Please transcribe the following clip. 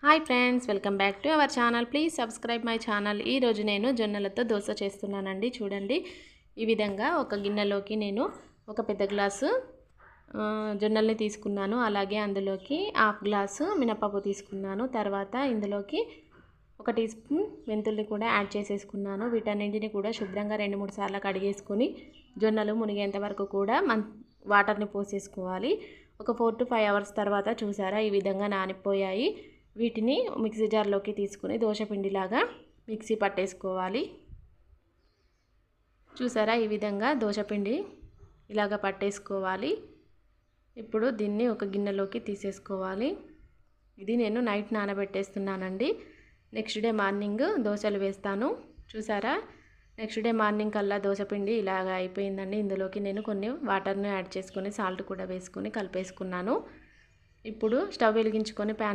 Hi friends, welcome back to our channel. Please subscribe my channel. ఈరోజు నేను జొన్నలతో దోశ చేస్తున్నానండి. చూడండి, ఈ విధంగా ఒక గిన్నెలోకి నేను ఒక పెద్ద గ్లాసు జొన్నల్ని తీసుకున్నాను. అలాగే అందులోకి హాఫ్ గ్లాసు మినపప్పు తీసుకున్నాను. తర్వాత ఇందులోకి 1 టీ స్పూన్ మెంతుల్ని కూడా యాడ్ చేసేసుకున్నాను. వీటన్నింటిని కూడా శుభ్రంగా 2-3 సార్లు కడిగేసుకొని జొన్నలు మునిగేంత వరకు కూడా వాటర్ని పోసేసుకోవాలి. ఒక 4 to 5 అవర్స్ తర్వాత చూసారా, ఈ విధంగా నానిపోయాయి. వీటిని మిక్సీ జార్లోకి తీసుకుని దోశపిండిలాగా మిక్సీ పట్టేసుకోవాలి. చూసారా, ఈ విధంగా దోశపిండి ఇలాగ పట్టేసుకోవాలి. ఇప్పుడు దీన్ని ఒక గిన్నెలోకి తీసేసుకోవాలి. ఇది నేను నైట్ నానబెట్టేస్తున్నానండి. నెక్స్ట్ డే మార్నింగ్ దోశలు వేస్తాను. చూసారా, నెక్స్ట్ డే మార్నింగ్ కల్లా దోశపిండి ఇలాగ అయిపోయిందండి. ఇందులోకి నేను కొన్ని వాటర్ని యాడ్ చేసుకొని సాల్ట్ కూడా వేసుకొని కలిపేసుకున్నాను. ఇప్పుడు స్టవ్ వెలిగించుకొని ప్యాన్